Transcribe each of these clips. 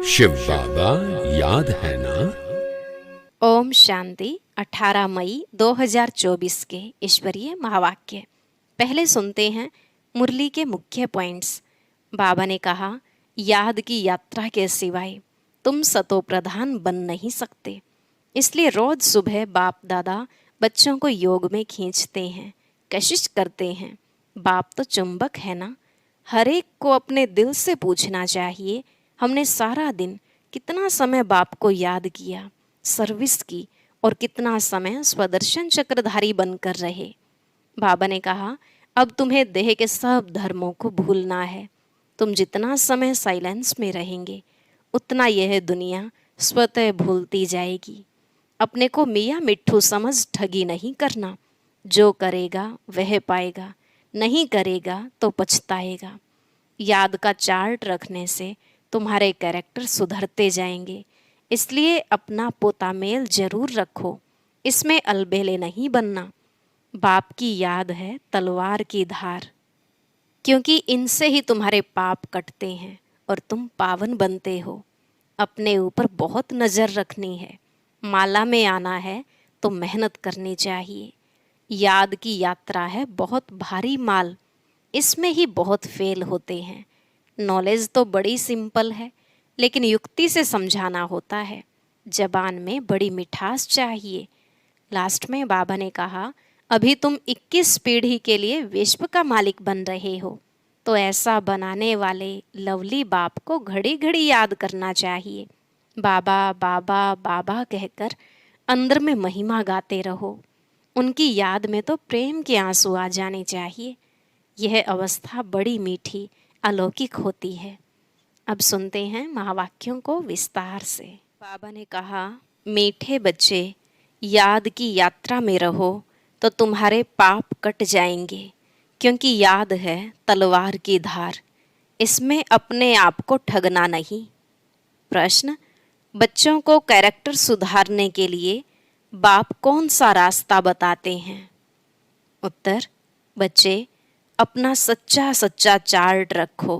शिव बाबा याद है ना। ओम शांति। 18 मई 2024 के ईश्वरीय महावाक्य। पहले सुनते हैं मुरली के मुख्य पॉइंट्स। बाबा ने कहा, याद की यात्रा के सिवाय तुम सतो प्रधान बन नहीं सकते। इसलिए रोज सुबह बाप दादा बच्चों को योग में खींचते हैं, कशिश करते हैं। बाप तो चुंबक है ना। हर एक को अपने दिल से पूछना चाहिए, हमने सारा दिन कितना समय बाप को याद किया, सर्विस की, और कितना समय स्वदर्शन चक्रधारी बनकर रहे। बाबा ने कहा, अब तुम्हें देह के सब धर्मों को भूलना है। तुम जितना समय साइलेंस में रहेंगे उतना यह दुनिया स्वतः भूलती जाएगी। अपने को मियाँ मिट्ठू समझ ठगी नहीं करना। जो करेगा वह पाएगा, नहीं करेगा तो पछताएगा। याद का चार्ट रखने से तुम्हारे कैरेक्टर सुधरते जाएंगे। इसलिए अपना पोतामेल जरूर रखो, इसमें अलबेले नहीं बनना। बाप की याद है तलवार की धार, क्योंकि इनसे ही तुम्हारे पाप कटते हैं और तुम पावन बनते हो। अपने ऊपर बहुत नज़र रखनी है। माला में आना है तो मेहनत करनी चाहिए। याद की यात्रा है बहुत भारी माल, इसमें ही बहुत फेल होते हैं। नॉलेज तो बड़ी सिंपल है, लेकिन युक्ति से समझाना होता है। जबान में बड़ी मिठास चाहिए। लास्ट में बाबा ने कहा, अभी तुम 21 पीढ़ी के लिए विश्व का मालिक बन रहे हो, तो ऐसा बनाने वाले लवली बाप को घड़ी घड़ी याद करना चाहिए। बाबा बाबा बाबा कहकर अंदर में महिमा गाते रहो। उनकी याद में तो प्रेम के आंसू आ जाने चाहिए। यह अवस्था बड़ी मीठी अलौकिक होती है। अब सुनते हैं महावाक्यों को विस्तार से। बाबा ने कहा, मीठे बच्चे, याद की यात्रा में रहो तो तुम्हारे पाप कट जाएंगे, क्योंकि याद है तलवार की धार। इसमें अपने आप को ठगना नहीं। प्रश्न, बच्चों को कैरेक्टर सुधारने के लिए बाप कौन सा रास्ता बताते हैं? उत्तर, बच्चे अपना सच्चा सच्चा चार्ट रखो।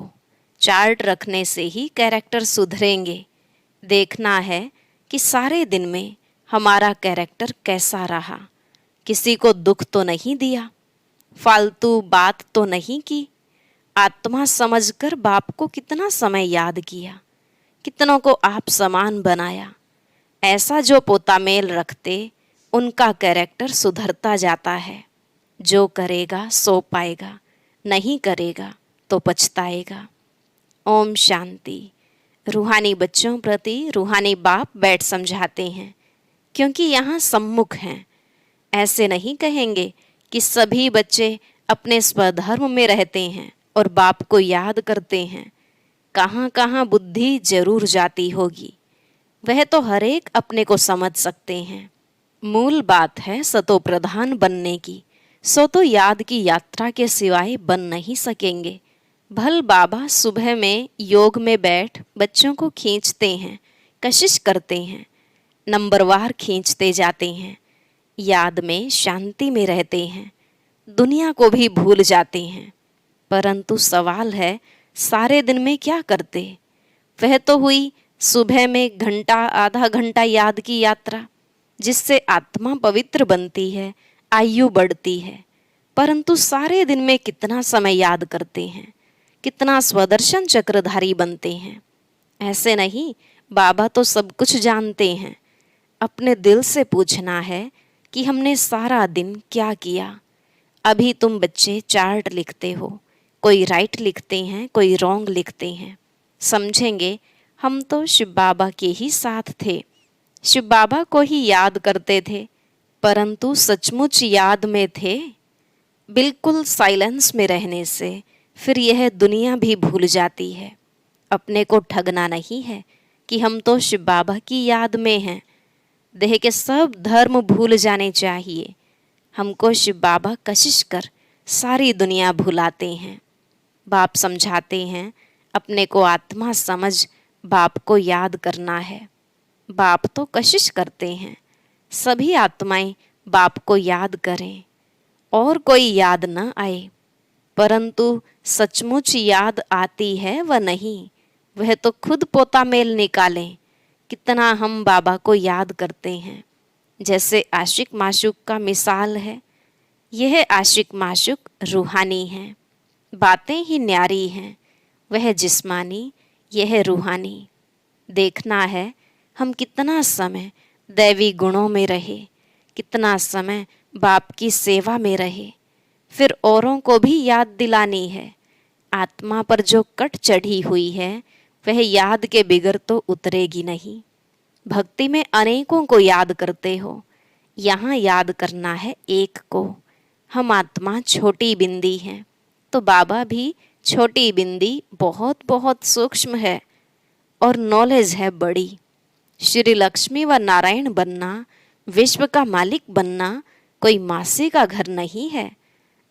चार्ट रखने से ही कैरेक्टर सुधरेंगे। देखना है कि सारे दिन में हमारा कैरेक्टर कैसा रहा। किसी को दुख तो नहीं दिया, फालतू बात तो नहीं की। आत्मा समझकर बाप को कितना समय याद किया, कितनों को आप समान बनाया। ऐसा जो पोतामेल रखते उनका कैरेक्टर सुधरता जाता है। जो करेगा सो पाएगा, नहीं करेगा तो पछताएगा। ओम शांति। रूहानी बच्चों प्रति रूहानी बाप बैठ समझाते हैं, क्योंकि यहाँ सम्मुख हैं। ऐसे नहीं कहेंगे कि सभी बच्चे अपने स्वधर्म में रहते हैं और बाप को याद करते हैं। कहाँ कहाँ बुद्धि जरूर जाती होगी, वह तो हर एक अपने को समझ सकते हैं। मूल बात है सतो प्रधान बनने की, सो तो याद की यात्रा के सिवाय बन नहीं सकेंगे। भल बाबा सुबह में योग में बैठ बच्चों को खींचते हैं, कशिश करते हैं, नंबरवार खींचते जाते हैं। याद में शांति में रहते हैं, दुनिया को भी भूल जाते हैं। परंतु सवाल है, सारे दिन में क्या करते? वह तो हुई सुबह में घंटा आधा घंटा याद की यात्रा, जिससे आत्मा पवित्र बनती है, आयु बढ़ती है। परंतु सारे दिन में कितना समय याद करते हैं, कितना स्वदर्शन चक्रधारी बनते हैं? ऐसे नहीं, बाबा तो सब कुछ जानते हैं। अपने दिल से पूछना है कि हमने सारा दिन क्या किया। अभी तुम बच्चे चार्ट लिखते हो, कोई राइट लिखते हैं, कोई रॉन्ग लिखते हैं। समझेंगे हम तो शिव बाबा के ही साथ थे, शिव बाबा को ही याद करते थे, परंतु सचमुच याद में थे? बिल्कुल साइलेंस में रहने से फिर यह दुनिया भी भूल जाती है। अपने को ठगना नहीं है कि हम तो शिव बाबा की याद में हैं। देह के सब धर्म भूल जाने चाहिए। हमको शिव बाबा कशिश कर सारी दुनिया भुलाते हैं। बाप समझाते हैं, अपने को आत्मा समझ बाप को याद करना है। बाप तो कशिश करते हैं सभी आत्माएं बाप को याद करें और कोई याद न आए, परंतु सचमुच याद आती है व नहीं, वह तो खुद पोता मेल निकालें। कितना हम बाबा को याद करते हैं। जैसे आशिक माशूक का मिसाल है। यह आशिक माशूक रूहानी हैं, बातें ही न्यारी हैं। वह जिस्मानी, यह रूहानी। देखना है हम कितना समय दैवी गुणों में रहे, कितना समय बाप की सेवा में रहे। फिर औरों को भी याद दिलानी है। आत्मा पर जो कट चढ़ी हुई है वह याद के बिगर तो उतरेगी नहीं। भक्ति में अनेकों को याद करते हो, यहाँ याद करना है एक को। हम आत्मा छोटी बिंदी हैं, तो बाबा भी छोटी बिंदी बहुत बहुत सूक्ष्म है और नॉलेज है बड़ी। श्री लक्ष्मी व नारायण बनना, विश्व का मालिक बनना कोई मासी का घर नहीं है।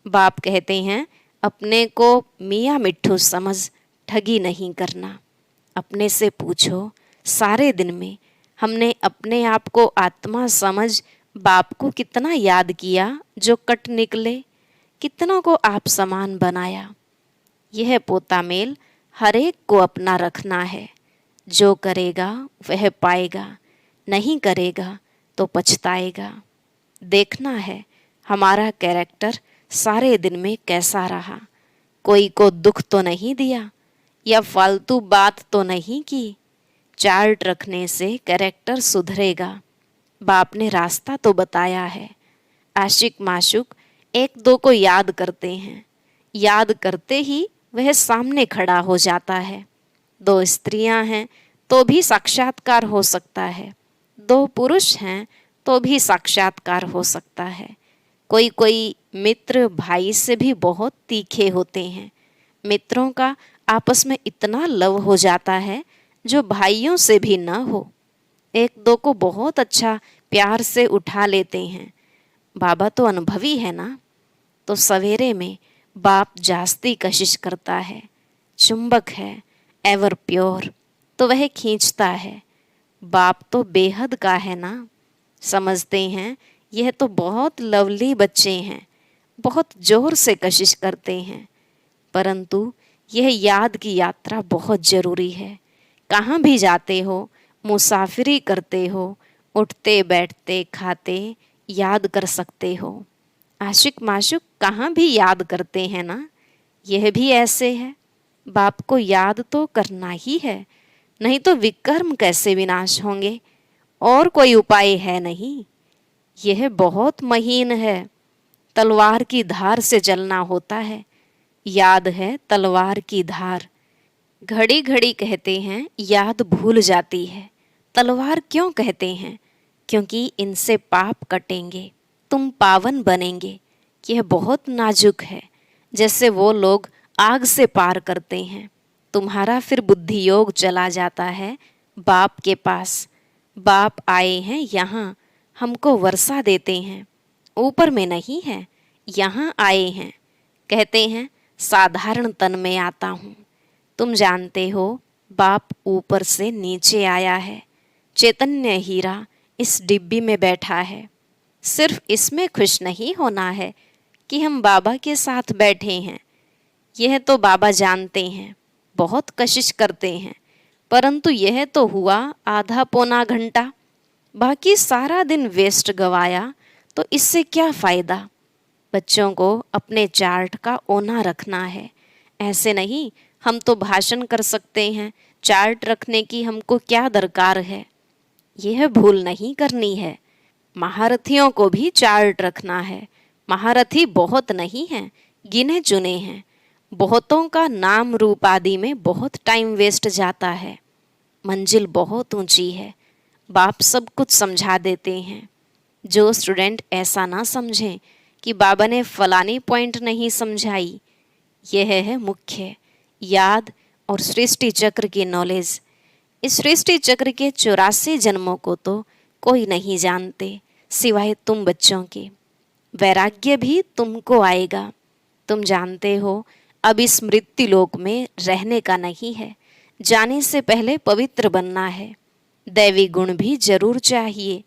बाप कहते हैं अपने को मियाँ मिट्ठू समझ ठगी नहीं करना। अपने से पूछो सारे दिन में हमने अपने आप को आत्मा समझ बाप को कितना याद किया जो कट निकले, कितनों को आप समान बनाया। यह पोता मेल हर एक को अपना रखना है। जो करेगा वह पाएगा, नहीं करेगा तो पछताएगा। देखना है हमारा कैरेक्टर सारे दिन में कैसा रहा। कोई को दुख तो नहीं दिया या फालतू बात तो नहीं की। चार्ट रखने से कैरेक्टर सुधरेगा। बाप ने रास्ता तो बताया है। आशिक माशूक एक दो को याद करते हैं, याद करते ही वह सामने खड़ा हो जाता है। दो स्त्रियां हैं तो भी साक्षात्कार हो सकता है, दो पुरुष हैं तो भी साक्षात्कार हो सकता है। कोई कोई मित्र भाई से भी बहुत तीखे होते हैं। मित्रों का आपस में इतना लव हो जाता है जो भाइयों से भी न हो। एक दो को बहुत अच्छा प्यार से उठा लेते हैं। बाबा तो अनुभवी है ना, तो सवेरे में बाप जास्ती कशिश करता है। चुंबक है एवर प्योर, तो वह खींचता है। बाप तो बेहद का है ना। समझते हैं यह तो बहुत लवली बच्चे हैं, बहुत जोर से कशिश करते हैं। परंतु यह याद की यात्रा बहुत जरूरी है। कहाँ भी जाते हो, मुसाफिरी करते हो, उठते बैठते खाते याद कर सकते हो। आशिक माशूक कहाँ भी याद करते हैं ना। यह भी ऐसे है, बाप को याद तो करना ही है, नहीं तो विकर्म कैसे विनाश होंगे। और कोई उपाय है नहीं। यह बहुत महीन है, तलवार की धार से चलना होता है। याद है तलवार की धार। घड़ी घड़ी कहते हैं याद भूल जाती है। तलवार क्यों कहते हैं? क्योंकि इनसे पाप कटेंगे, तुम पावन बनेंगे। यह बहुत नाजुक है। जैसे वो लोग आग से पार करते हैं, तुम्हारा फिर बुद्धि योग चला जाता है बाप के पास। बाप आए हैं यहाँ, हमको वर्षा देते हैं। ऊपर में नहीं है, यहाँ आए हैं। कहते हैं साधारण तन में आता हूँ। तुम जानते हो बाप ऊपर से नीचे आया है। चैतन्य हीरा इस डिब्बी में बैठा है। सिर्फ इसमें खुश नहीं होना है कि हम बाबा के साथ बैठे हैं। यह तो बाबा जानते हैं, बहुत कशिश करते हैं, परंतु यह तो हुआ आधा पौना घंटा। बाकी सारा दिन वेस्ट गवाया तो इससे क्या फ़ायदा। बच्चों को अपने चार्ट का ओना रखना है। ऐसे नहीं हम तो भाषण कर सकते हैं, चार्ट रखने की हमको क्या दरकार है। यह भूल नहीं करनी है। महारथियों को भी चार्ट रखना है। महारथी बहुत नहीं हैं, गिने चुने हैं। बहुतों का नाम रूप आदि में बहुत टाइम वेस्ट जाता है। मंजिल बहुत ऊंची है, बाप सब कुछ समझा देते हैं। जो स्टूडेंट ऐसा ना समझें कि बाबा ने फलानी पॉइंट नहीं समझाई। यह है मुख्य याद और सृष्टि चक्र की नॉलेज। इस सृष्टि चक्र के 84 जन्मों को तो कोई नहीं जानते सिवाय तुम बच्चों के। वैराग्य भी तुमको आएगा। तुम जानते हो अब इस मृत्यु लोक में रहने का नहीं है। जाने से पहले पवित्र बनना है। दैवी गुण भी जरूर चाहिए।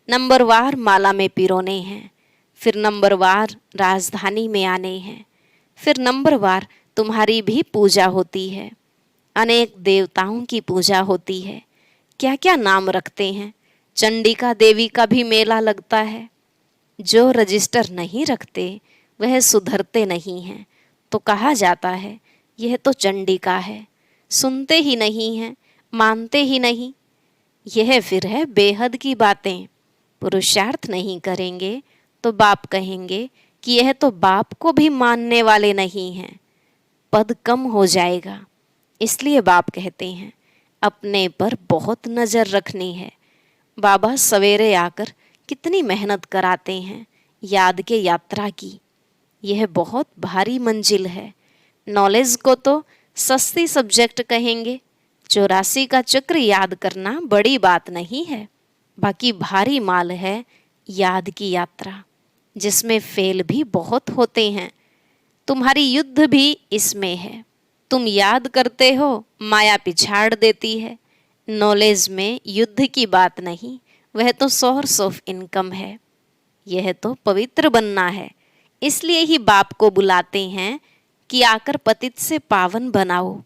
नंबरवार माला में पिरोने हैं, फिर नंबरवार राजधानी में आने हैं, फिर नंबरवार तुम्हारी भी पूजा होती है। अनेक देवताओं की पूजा होती है, क्या क्या नाम रखते हैं। चंडिका देवी का भी मेला लगता है। जो रजिस्टर नहीं रखते वह सुधरते नहीं हैं, तो कहा जाता है यह तो चंडिका है। सुनते ही नहीं हैं, मानते ही नहीं। यह फिर है बेहद की बातें। पुरुषार्थ नहीं करेंगे तो बाप कहेंगे कि यह तो बाप को भी मानने वाले नहीं हैं, पद कम हो जाएगा। इसलिए बाप कहते हैं अपने पर बहुत नज़र रखनी है। बाबा सवेरे आकर कितनी मेहनत कराते हैं याद के यात्रा की। यह बहुत भारी मंजिल है। नॉलेज को तो सस्ती सब्जेक्ट कहेंगे। 84 का चक्र याद करना बड़ी बात नहीं है, बाकी भारी माल है याद की यात्रा, जिसमें फेल भी बहुत होते हैं। तुम्हारी युद्ध भी इसमें है। तुम याद करते हो, माया पिछाड़ देती है। नॉलेज में युद्ध की बात नहीं, वह तो सोर्स ऑफ इनकम है। यह तो पवित्र बनना है। इसलिए ही बाप को बुलाते हैं कि आकर पतित से पावन बनाओ।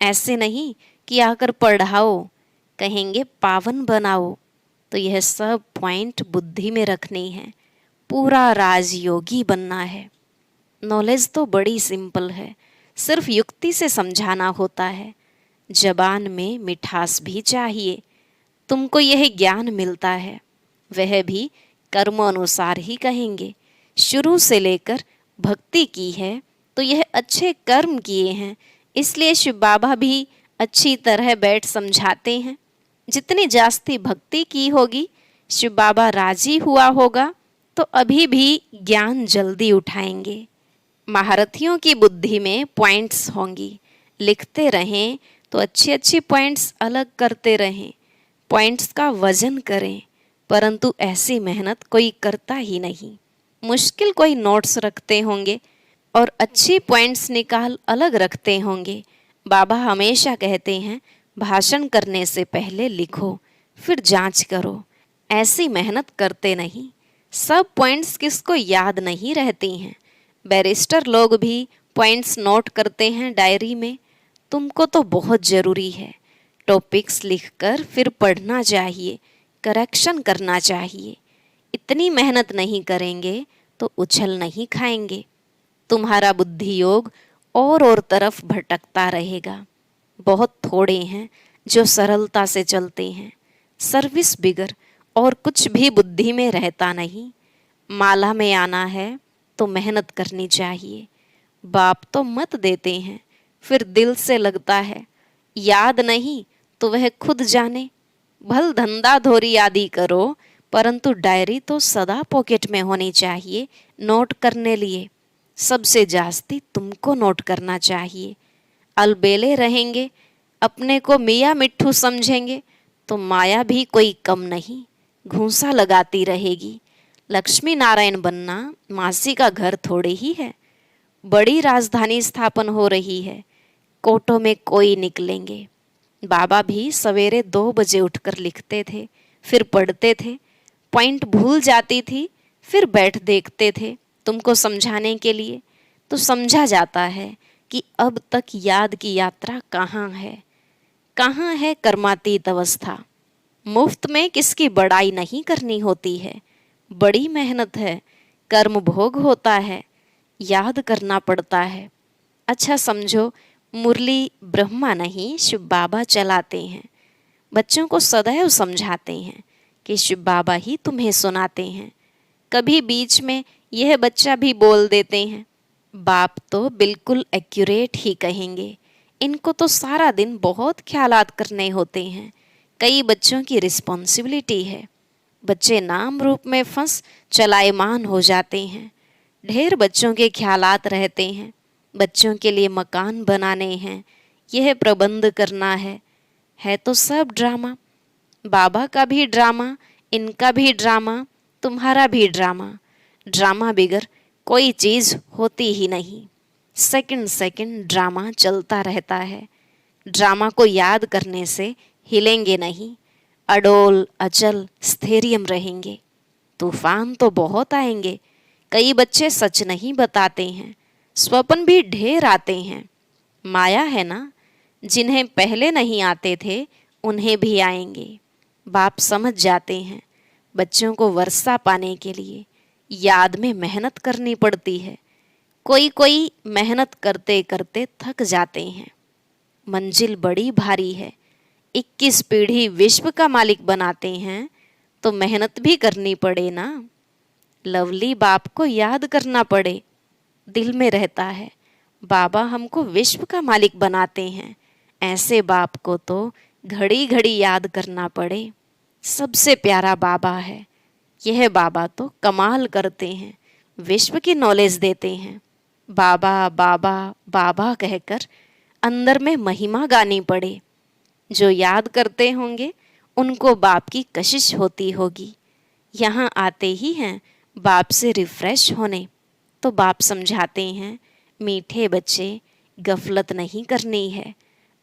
ऐसे नहीं कि आकर पढ़ाओ, कहेंगे पावन बनाओ। तो यह सब पॉइंट बुद्धि में रखनी है। पूरा राजयोगी बनना है। नॉलेज तो बड़ी सिंपल है, सिर्फ युक्ति से समझाना होता है। जबान में मिठास भी चाहिए। तुमको यह ज्ञान मिलता है, वह भी कर्म अनुसार ही कहेंगे। शुरू से लेकर भक्ति की है तो यह अच्छे कर्म किए हैं, इसलिए शिव बाबा भी अच्छी तरह बैठ समझाते हैं। जितनी जास्ती भक्ति की होगी, शिव बाबा राजी हुआ होगा, तो अभी भी ज्ञान जल्दी उठाएंगे। महारथियों की बुद्धि में पॉइंट्स होंगी। लिखते रहें तो अच्छी अच्छी पॉइंट्स अलग करते रहें। पॉइंट्स का वजन करें, परंतु ऐसी मेहनत कोई करता ही नहीं। मुश्किल कोई नोट्स रखते होंगे और अच्छी पॉइंट्स निकाल अलग रखते होंगे। बाबा हमेशा कहते हैं भाषण करने से पहले लिखो, फिर जांच करो। ऐसी मेहनत करते नहीं। सब पॉइंट्स किसको याद नहीं रहती हैं। बैरिस्टर लोग भी पॉइंट्स नोट करते हैं डायरी में। तुमको तो बहुत ज़रूरी है। टॉपिक्स लिखकर फिर पढ़ना चाहिए, करेक्शन करना चाहिए। इतनी मेहनत नहीं करेंगे तो उछल नहीं खाएंगे। तुम्हारा बुद्धि योग और तरफ भटकता रहेगा। बहुत थोड़े हैं जो सरलता से चलते हैं। सर्विस बिगर और कुछ भी बुद्धि में रहता नहीं। माला में आना है तो मेहनत करनी चाहिए। बाप तो मत देते हैं, फिर दिल से लगता है। याद नहीं तो वह खुद जाने। भल धंधा धोरी आदि करो, परंतु डायरी तो सदा पॉकेट में होनी चाहिए नोट करने लिए। सबसे जास्ती तुमको नोट करना चाहिए। अलबेले रहेंगे, अपने को मियाँ मिट्ठू समझेंगे, तो माया भी कोई कम नहीं, घूंसा लगाती रहेगी। लक्ष्मी नारायण बनना मासी का घर थोड़े ही है। बड़ी राजधानी स्थापन हो रही है। कोटों में कोई निकलेंगे। बाबा भी सवेरे 2 बजे उठकर लिखते थे, फिर पढ़ते थे। पॉइंट भूल जाती थी, फिर बैठ देखते थे तुमको समझाने के लिए। तो समझा जाता है कि अब तक याद की यात्रा कहाँ है। कहाँ है कर्मातीत अवस्था। मुफ्त में किसकी बड़ाई नहीं करनी होती है। बड़ी मेहनत है, कर्म भोग होता है, याद करना पड़ता है। अच्छा समझो, मुरली ब्रह्मा नहीं शिव बाबा चलाते हैं। बच्चों को सदैव समझाते हैं कि शिव बाबा ही तुम्हें सुनाते हैं। कभी बीच में यह बच्चा भी बोल देते हैं। बाप तो बिल्कुल एक्यूरेट ही कहेंगे। इनको तो सारा दिन बहुत ख्यालात करने होते हैं। कई बच्चों की रिस्पॉन्सिबिलिटी है। बच्चे नाम रूप में फंस चलायमान हो जाते हैं। ढेर बच्चों के ख्यालात रहते हैं। बच्चों के लिए मकान बनाने हैं, यह प्रबंध करना है तो सब ड्रामा। बाबा का भी ड्रामा, इनका भी ड्रामा, तुम्हारा भी ड्रामा। ड्रामा बिगर कोई चीज़ होती ही नहीं। सेकंड सेकंड ड्रामा चलता रहता है। ड्रामा को याद करने से हिलेंगे नहीं, अडोल अचल स्थैर्यम रहेंगे। तूफान तो बहुत आएंगे। कई बच्चे सच नहीं बताते हैं। स्वप्न भी ढेर आते हैं। माया है ना, जिन्हें पहले नहीं आते थे उन्हें भी आएंगे। बाप समझ जाते हैं बच्चों को वर्षा पाने के लिए याद में मेहनत करनी पड़ती है। कोई कोई मेहनत करते करते थक जाते हैं। मंजिल बड़ी भारी है। 21 पीढ़ी विश्व का मालिक बनाते हैं तो मेहनत भी करनी पड़े ना। लवली बाप को याद करना पड़े। दिल में रहता है बाबा हमको विश्व का मालिक बनाते हैं। ऐसे बाप को तो घड़ी घड़ी याद करना पड़े। सबसे प्यारा बाबा है। यह बाबा तो कमाल करते हैं, विश्व की नॉलेज देते हैं। बाबा बाबा बाबा कहकर अंदर में महिमा गानी पड़े। जो याद करते होंगे उनको बाप की कशिश होती होगी। यहाँ आते ही हैं बाप से रिफ्रेश होने, तो बाप समझाते हैं मीठे बच्चे गफलत नहीं करनी है।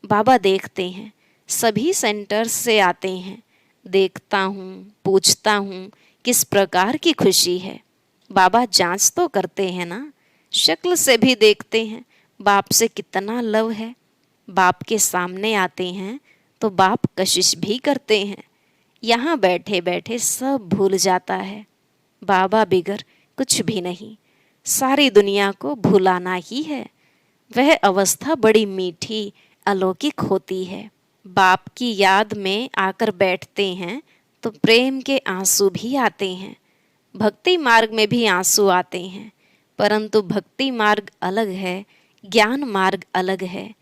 बाबा देखते हैं सभी सेंटर्स से आते हैं। देखता हूँ, पूछता हूँ किस प्रकार की खुशी है। बाबा जांच तो करते हैं ना, शक्ल से भी देखते हैं बाप से कितना लव है। बाप के सामने आते हैं तो बाप कशिश भी करते हैं। यहाँ बैठे बैठे सब भूल जाता है। बाबा बिगर कुछ भी नहीं, सारी दुनिया को भुलाना ही है। वह अवस्था बड़ी मीठी अलौकिक होती है। बाप की याद में आकर बैठते हैं तो प्रेम के आंसू भी आते हैं। भक्ति मार्ग में भी आंसू आते हैं, परंतु भक्ति मार्ग अलग है, ज्ञान मार्ग अलग है।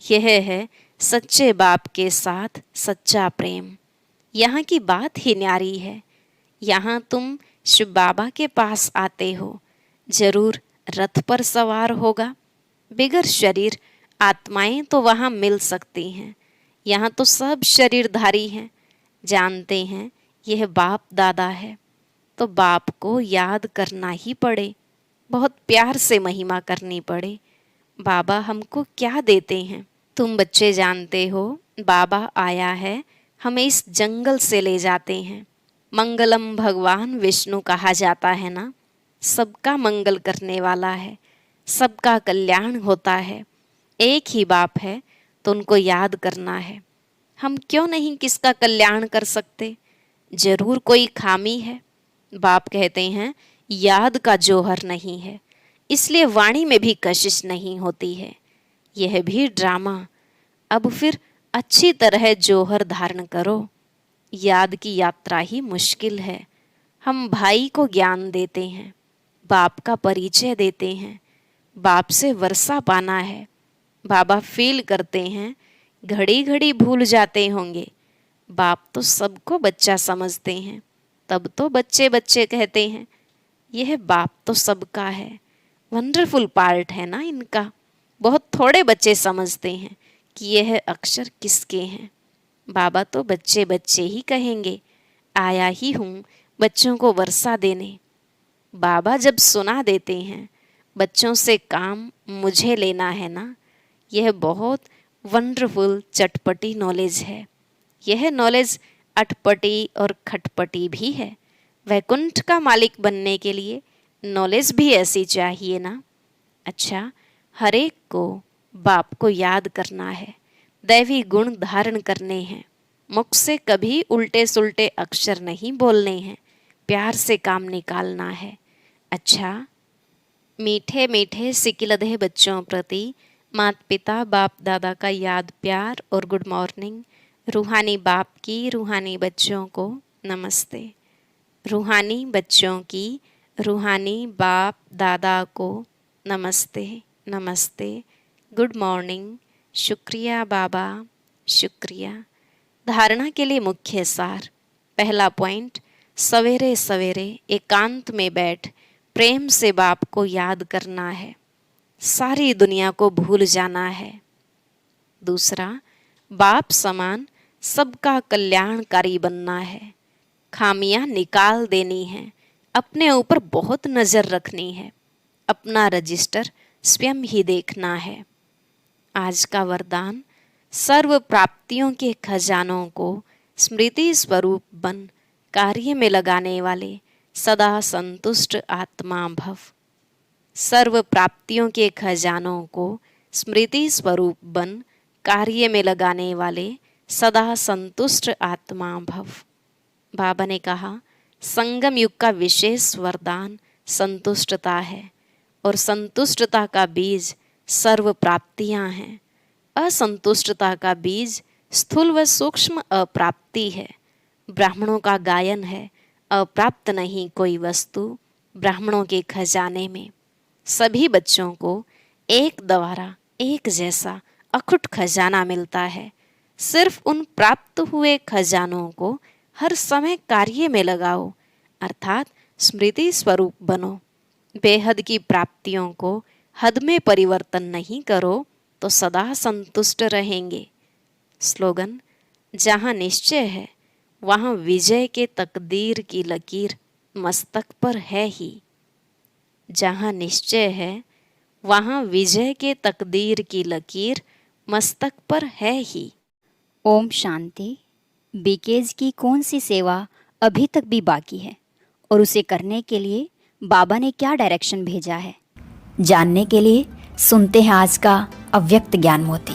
यह है सच्चे बाप के साथ सच्चा प्रेम। यहाँ की बात ही न्यारी है। यहाँ तुम शिव बाबा के पास आते हो, जरूर रथ पर सवार होगा। बिगर शरीर आत्माएं तो वहाँ मिल सकती हैं। यहाँ तो सब शरीरधारी हैं। जानते हैं यह बाप दादा है, तो बाप को याद करना ही पड़े, बहुत प्यार से महिमा करनी पड़े। बाबा हमको क्या देते हैं तुम बच्चे जानते हो। बाबा आया है, हमें इस जंगल से ले जाते हैं। मंगलम भगवान विष्णु कहा जाता है ना, सबका मंगल करने वाला है, सबका कल्याण होता है। एक ही बाप है तो उनको याद करना है। हम क्यों नहीं किसका कल्याण कर सकते? जरूर कोई खामी है। बाप कहते हैं याद का जौहर नहीं है, इसलिए वाणी में भी कशिश नहीं होती है। यह भी ड्रामा। अब फिर अच्छी तरह जौहर धारण करो। याद की यात्रा ही मुश्किल है। हम भाई को ज्ञान देते हैं, बाप का परिचय देते हैं। बाप से वर्षा पाना है। बाबा फील करते हैं घड़ी घड़ी भूल जाते होंगे। बाप तो सबको बच्चा समझते हैं, तब तो बच्चे बच्चे कहते हैं। यह बाप तो सबका है, वंडरफुल पार्ट है ना इनका। बहुत थोड़े बच्चे समझते हैं कि यह अक्षर किसके हैं। बाबा तो बच्चे बच्चे ही कहेंगे, आया ही हूँ बच्चों को वर्षा देने। बाबा जब सुना देते हैं बच्चों से काम मुझे लेना है ना, यह बहुत वंडरफुल चटपटी नॉलेज है। यह नॉलेज अटपटी और खटपटी भी है। वैकुंठ का मालिक बनने के लिए नॉलेज भी ऐसी चाहिए ना। अच्छा, हर एक को बाप को याद करना है, दैवी गुण धारण करने हैं। मुख से कभी उल्टे सुल्टे अक्षर नहीं बोलने हैं, प्यार से काम निकालना है। अच्छा, मीठे मीठे सिकिलधे बच्चों प्रति माता पिता बाप दादा का याद प्यार और गुड मॉर्निंग। रूहानी बाप की रूहानी बच्चों को नमस्ते। रूहानी बच्चों की रूहानी बाप दादा को नमस्ते नमस्ते, गुड मॉर्निंग, शुक्रिया बाबा, शुक्रिया। धारणा के लिए मुख्य सार। पहला पॉइंट, सवेरे सवेरे एकांत में बैठ प्रेम से बाप को याद करना है, सारी दुनिया को भूल जाना है। दूसरा, बाप समान सबका कल्याणकारी बनना है, खामियां निकाल देनी है, अपने ऊपर बहुत नज़र रखनी है, अपना रजिस्टर स्वयं ही देखना है। आज का वरदान, सर्व प्राप्तियों के खजानों को स्मृति स्वरूप बन कार्य में लगाने वाले सदा संतुष्ट आत्मा भव। सर्व प्राप्तियों के खजानों को स्मृति स्वरूप बन कार्य में लगाने वाले सदा संतुष्ट आत्मा भव। बाबा ने कहा, संगम युग का विशेष वरदान संतुष्टता है और संतुष्टता का बीज सर्व प्राप्तियां हैं। असंतुष्टता का बीज स्थूल व सूक्ष्म अप्राप्ति है। ब्राह्मणों का गायन है, अप्राप्त नहीं कोई वस्तु ब्राह्मणों के खजाने में। सभी बच्चों को एक द्वारा एक जैसा अखुट खजाना मिलता है। सिर्फ उन प्राप्त हुए खजानों को हर समय कार्य में लगाओ, अर्थात स्मृति स्वरूप बनो। बेहद की प्राप्तियों को हद में परिवर्तन नहीं करो तो सदा संतुष्ट रहेंगे। स्लोगन, जहाँ निश्चय है वहाँ विजय के तकदीर की लकीर मस्तक पर है ही। जहाँ निश्चय है वहाँ विजय के तकदीर की लकीर मस्तक पर है ही। ओम शांति। बीकेज की कौन सी सेवा अभी तक भी बाकी है और उसे करने के लिए बाबा ने क्या डायरेक्शन भेजा है, जानने के लिए सुनते हैं आज का अव्यक्त ज्ञान मोती।